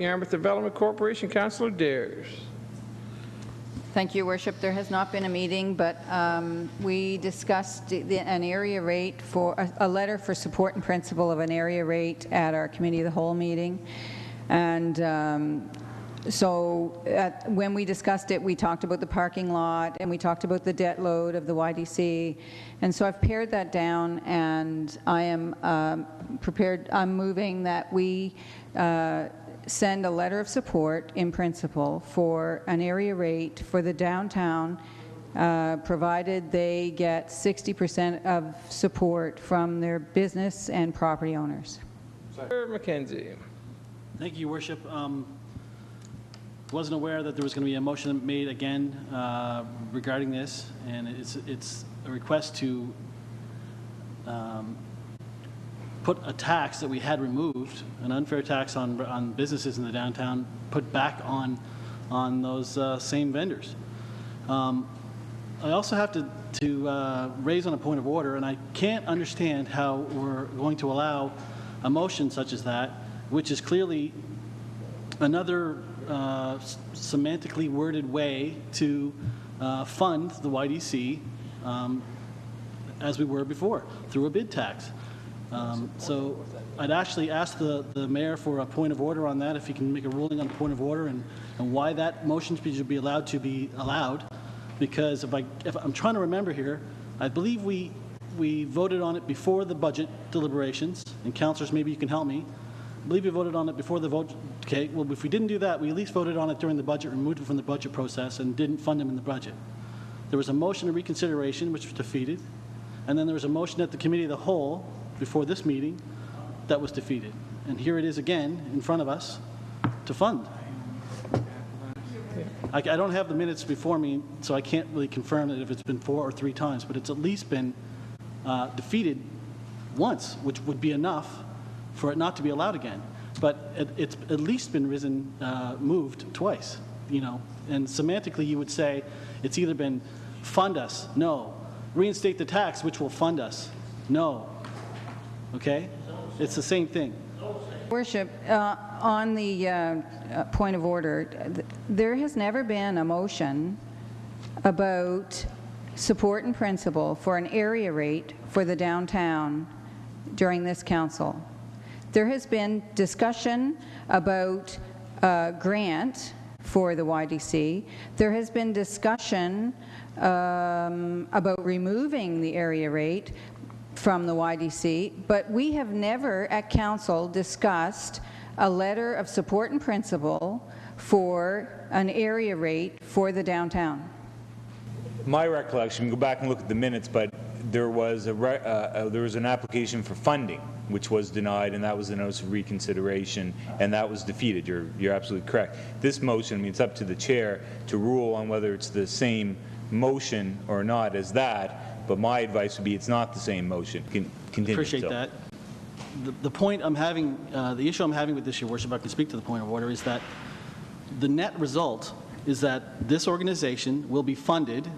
Yarmouth Development Corporation, Councillor Dares. Thank you, Worship. There has not been a meeting, but we discussed an area rate for a letter for support and principle of an area rate at our Committee of the Whole meeting. And when we discussed it, we talked about the parking lot and we talked about the debt load of the YDC. And so I've pared that down, and I am prepared. I'm moving that we send a letter of support in principle for an area rate for the downtown, provided they get 60% of support from their business and property owners. Sir McKenzie. Thank you, Your Worship. Wasn't aware that there was going to be a motion made again regarding this, and it's a request to put a tax that we had removed, an unfair tax on businesses in the downtown, put back on those same vendors. I also have to raise on a point of order, and I can't understand how we're going to allow a motion such as that, which is clearly another semantically worded way to fund the YDC as we were before, through a bid tax. So I'd actually ask the mayor for a point of order on that, if he can make a ruling on a point of order, and why that motion should be allowed, because if I'm trying to remember here, I believe we voted on it before the budget deliberations, and councillors, maybe you can help me. I believe we voted on it before the vote. Okay, well, if we didn't do that, we at least voted on it during the budget, removed it from the budget process, and didn't fund them in the budget. There was a motion of reconsideration, which was defeated, and then there was a motion at the Committee of the Whole before this meeting that was defeated. And here it is again in front of us to fund. I don't have the minutes before me, so I can't really confirm that if it's been 4 or 3 times, but it's at least been defeated once, which would be enough for it not to be allowed again. But it's at least been moved twice, you know. And semantically, you would say it's either been fund us, no. Reinstate the tax, which will fund us, no. Okay? It's the same thing. Worship, on the point of order, there has never been a motion about support and principle for an area rate for the downtown during this council. There has been discussion about a grant for the YDC. There has been discussion about removing the area rate from the YDC, but we have never at council discussed a letter of support and principle for an area rate for the downtown. My recollection, go back and look at the minutes, but there was an application for funding which was denied, and that was the notice of reconsideration, and that was defeated. You're absolutely correct. This motion, I mean, it's up to the chair to rule on whether it's the same motion or not as that, but my advice would be it's not the same motion. Continue. Appreciate that. The point I'm having, the issue I'm having with this, Your Worship, I can speak to the point of order, is that the net result is that this organization will be funded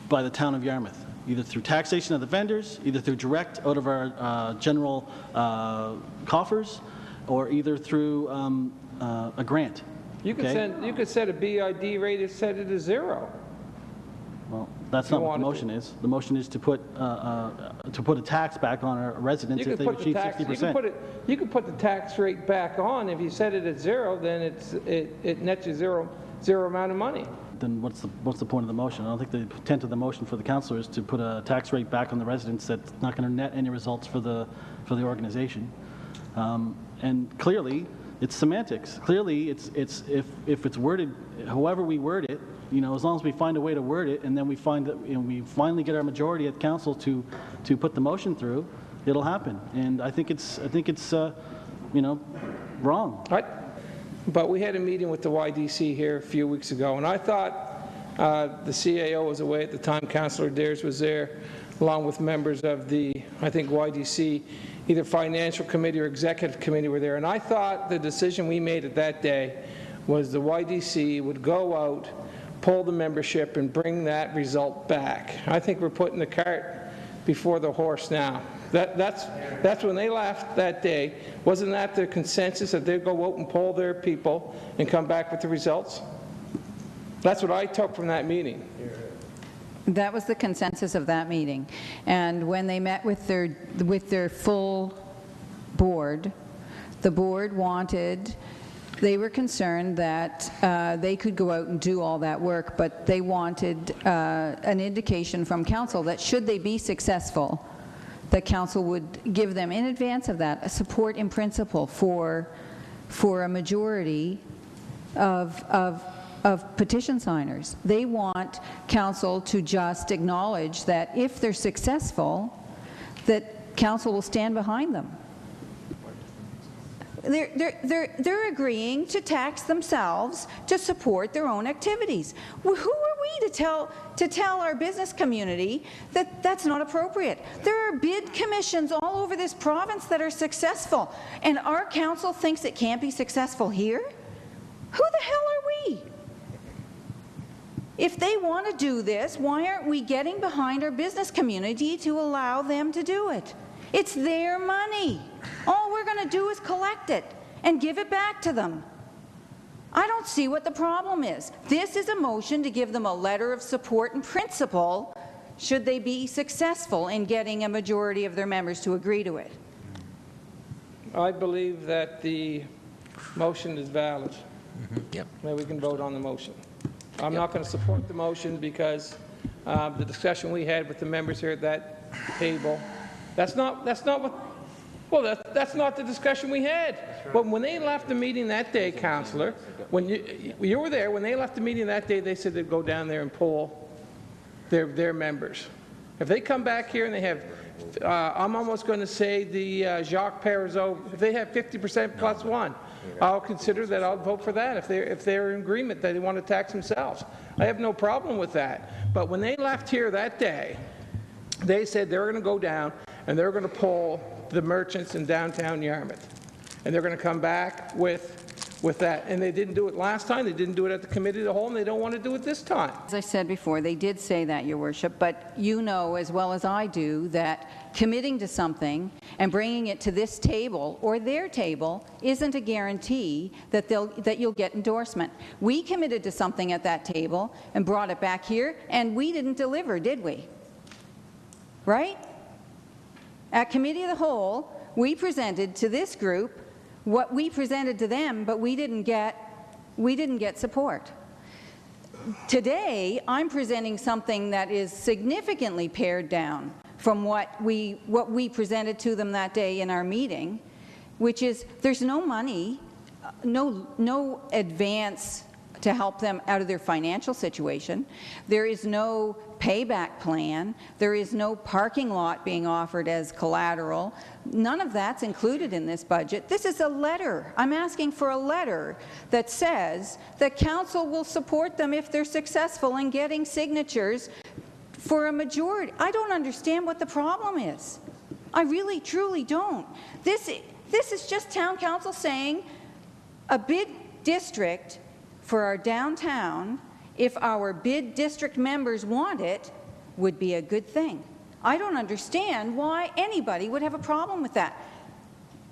by the town of Yarmouth, either through taxation of the vendors, either through direct out of our general coffers, or either through a grant. You could set a BID rate and set it to 0. Well, that's not what the motion is. The motion is to put a tax back on our residents if they achieve 60%. You could put the tax rate back on. If you set it at 0, then it nets you zero amount of money. Then what's the point of the motion? I don't think the intent of the motion for the councillor is to put a tax rate back on the residents that's not going to net any results for the organization. And clearly, it's semantics. Clearly, it's if it's worded however we word it, you know, as long as we find a way to word it, and then we find that, you know, we finally get our majority at council to put the motion through, it'll happen. And I think it's you know, wrong. But we had a meeting with the YDC here a few weeks ago, and I thought the CAO was away at the time. Councillor Dares was there, along with members of the, I think, YDC, either financial committee or executive committee were there. And I thought the decision we made at that day was the YDC would go out, pull the membership, and bring that result back. I think we're putting the cart before the horse now. That's when they left that day. Wasn't that the consensus that they'd go out and poll their people and come back with the results? That's what I took from that meeting. That was the consensus of that meeting. And when they met with their full board, the board they were concerned that they could go out and do all that work, but they wanted an indication from council that should they be successful, that council would give them in advance of that a support in principle for a majority of petition signers. They want council to just acknowledge that if they're successful, that council will stand behind them. They're agreeing to tax themselves to support their own activities. Well, who are we to tell our business community that that's not appropriate? There are bid commissions all over this province that are successful, and our council thinks it can't be successful here? Who the hell are we? If they want to do this, why aren't we getting behind our business community to allow them to do it? It's their money. All we're going to do is collect it and give it back to them. I don't see what the problem is. This is a motion to give them a letter of support in principle should they be successful in getting a majority of their members to agree to it. I believe that the motion is valid. Yep. Maybe we can vote on the motion. I'm not going to support the motion because the discussion we had with the members here at that table, that's not the discussion we had. But when they left the meeting that day, Councillor, when you were there, when they left the meeting that day, they said they'd go down there and poll their members. If they come back here and they have, I'm almost going to say the Jacques Parizeau, if they have 50% plus one, I'll consider that I'll vote for that if they're in agreement that they want to tax themselves. I have no problem with that. But when they left here that day, they said they were going to go down and they're going to poll the merchants in downtown Yarmouth. And they're going to come back with that. And they didn't do it last time, they didn't do it at the committee of the whole, and they don't want to do it this time. As I said before, they did say that, Your Worship, but you know as well as I do that committing to something and bringing it to this table or their table isn't a guarantee that you'll get endorsement. We committed to something at that table and brought it back here, and we didn't deliver, did we? Right? At Committee of the Whole, we presented to this group what we presented to them, but we didn't get support. Today, I'm presenting something that is significantly pared down from what we presented to them that day in our meeting, which is there's no money, no advance to help them out of their financial situation. There is no payback plan. There is no parking lot being offered as collateral. None of that's included in this budget. This is a letter. I'm asking for a letter that says that council will support them if they're successful in getting signatures for a majority. I don't understand what the problem is. I really, truly don't. This is just town council saying a bid district for our downtown, if our bid district members want it, would be a good thing. I don't understand why anybody would have a problem with that.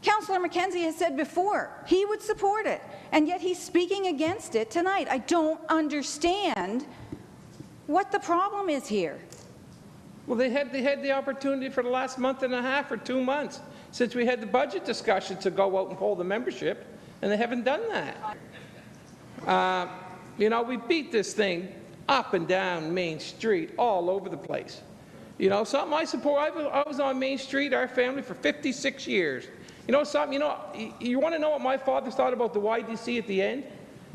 Councillor McKenzie has said before he would support it, and yet he's speaking against it tonight. I don't understand what the problem is here. Well, they had the opportunity for the last month and a half or 2 months since we had the budget discussion to go out and poll the membership, and they haven't done that. You know, we beat this thing up and down Main Street, all over the place. You know, something I support, I was on Main Street, our family, for 56 years. You know something, you want to know what my father thought about the YDC at the end?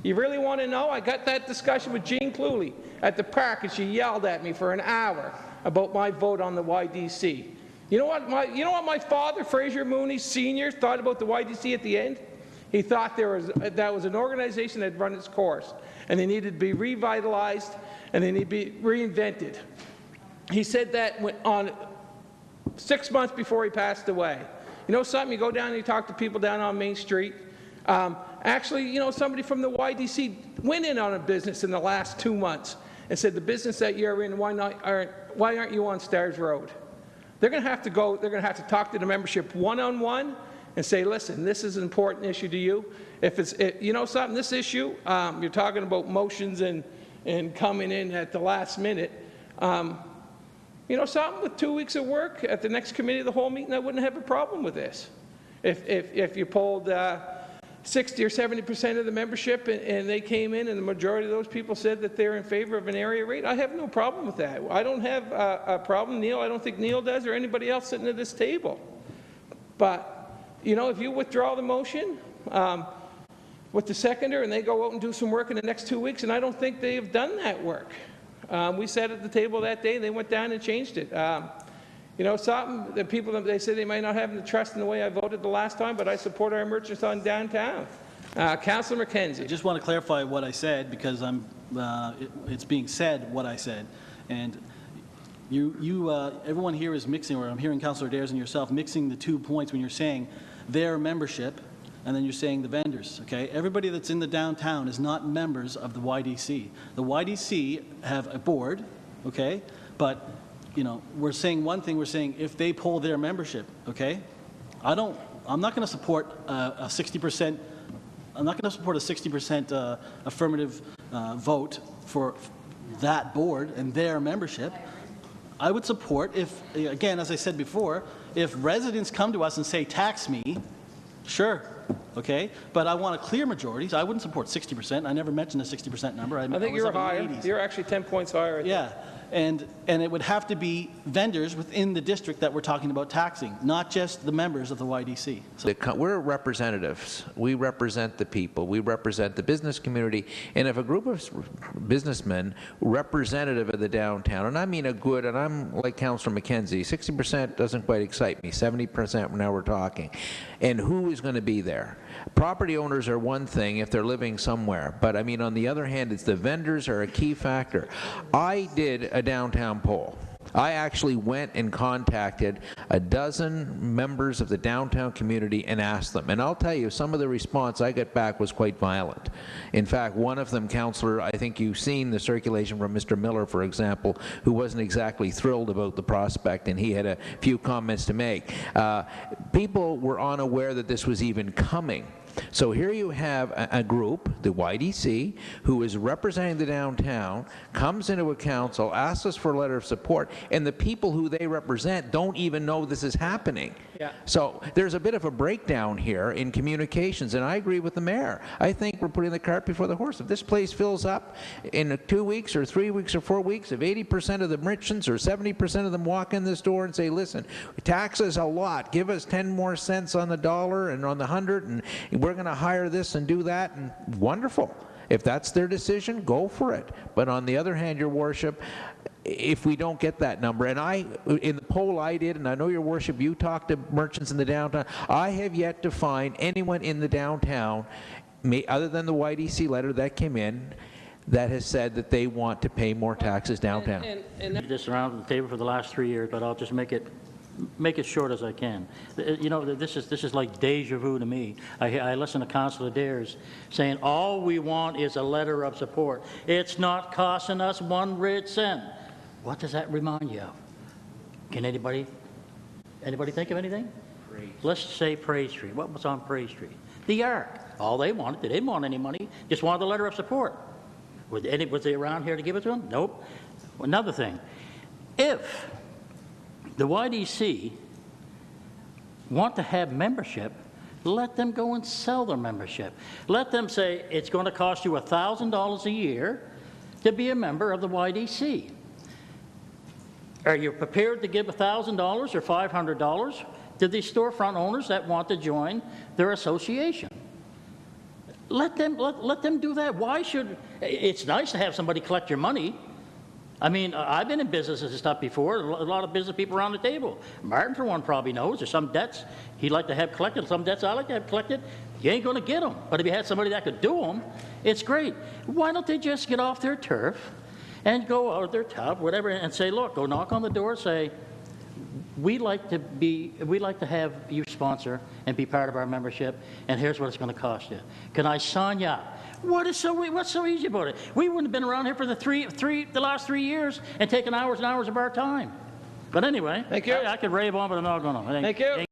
You really want to know? I got that discussion with Jean Cluley at the park, and she yelled at me for an hour about my vote on the YDC. You know what my father, Fraser Mooney Sr., thought about the YDC at the end? He thought that was an organization that had run its course, and they needed to be revitalized, and they need to be reinvented. He said that on 6 months before he passed away. You know something? You go down and you talk to people down on Main Street. Actually, you know, somebody from the YDC went in on a business in the last 2 months and said, the business that you're in, why aren't you on Stars Road? They're going to have to go, they're going to have to talk to the membership one-on-one and say, listen, this is an important issue to you. If it's, you know something, this issue, you're talking about motions and coming in at the last minute. You know something, with 2 weeks of work at the next committee of the whole meeting, I wouldn't have a problem with this. If you polled 60 or 70% of the membership and they came in and the majority of those people said that they're in favor of an area rate, I have no problem with that. I don't have a problem, Neil. I don't think Neil does or anybody else sitting at this table. But, you know, if you withdraw the motion with the seconder and they go out and do some work in the next 2 weeks, and I don't think they have done that work. We sat at the table that day and they went down and changed it. You know, something, the people, they say they might not have the trust in the way I voted the last time, but I support our merchants on downtown. Councillor McKenzie. I just want to clarify what I said because it's being said what I said. And everyone here is mixing, or I'm hearing Councillor Dares and yourself mixing the 2 points when you're saying their membership and then you're saying the vendors, okay? Everybody that's in the downtown is not members of the YDC. The YDC have a board, okay? But you know, we're saying one thing, we're saying if they poll their membership, okay? I'm not going to support a 60%, I'm not going to support a 60% affirmative vote for that board and their membership. I would support if, again, as I said before, if residents come to us and say, tax me, sure, okay? But I want a clear majority. So I wouldn't support 60%. I never mentioned a 60% number. I think you're higher. You're actually 10 points higher. Yeah. And it would have to be vendors within the district that we're talking about taxing, not just the members of the YDC. So we're representatives. We represent the people. We represent the business community. And if a group of businessmen, representative of the downtown, and I mean a good, and I'm like Councillor McKenzie, 60% doesn't quite excite me, 70% now we're talking. And who is going to be there? Property owners are one thing if they're living somewhere, but I mean on the other hand, it's the vendors are a key factor. I did a downtown poll. I actually went and contacted a dozen members of the downtown community and asked them. And I'll tell you, some of the response I got back was quite violent. In fact, one of them, Councillor, I think you've seen the circulation from Mr. Miller, for example, who wasn't exactly thrilled about the prospect, and he had a few comments to make. People were unaware that this was even coming. So here you have a group, the YDC, who is representing the downtown, comes into a council, asks us for a letter of support, and the people who they represent don't even know this is happening. Yeah. So there's a bit of a breakdown here in communications, and I agree with the mayor. I think we're putting the cart before the horse. If this place fills up in 2 weeks or 3 weeks or 4 weeks, if 80% of the merchants or 70% of them walk in this door and say, listen, tax us a lot, give us 10 more cents on the dollar and on the 100, and we're going to hire this and do that, and wonderful. If that's their decision, go for it. But on the other hand, Your Worship, if we don't get that number, and in the poll I did, and I know, Your Worship, you talked to merchants in the downtown, I have yet to find anyone in the downtown, other than the YDC letter that came in, that has said that they want to pay more taxes downtown. This around the table for the last 3 years, but I'll just make it short as I can. You know, this is like deja vu to me. I listen to Councillor Dares saying all we want is a letter of support. It's not costing us 1 red cent. What does that remind you of? Can anybody think of anything? Let's say Praise Street. What was on Praise Street? The Ark. All they wanted, they didn't want any money, just wanted a letter of support. Was they around here to give it to them? Nope. Another thing, if the YDC want to have membership, let them go and sell their membership. Let them say it's going to cost you $1,000 a year to be a member of the YDC. Are you prepared to give $1,000 or $500 to these storefront owners that want to join their association? Let them do that. Why should, it's nice to have somebody collect your money. I mean, I've been in businesses and stuff before, a lot of business people around the table. Martin, for one, probably knows there's some debts he'd like to have collected, some debts I'd like to have collected. You ain't going to get them. But if you had somebody that could do them, it's great. Why don't they just get off their turf and go out of their tub, whatever, and say, look, go knock on the door, say, we'd like to have you sponsor and be part of our membership, and here's what it's going to cost you. Can I sign you up? What's so easy about it? We wouldn't have been around here for the last 3 years and taken hours and hours of our time. But anyway, Thank you. I could rave on, but I'm not going to. Thank you.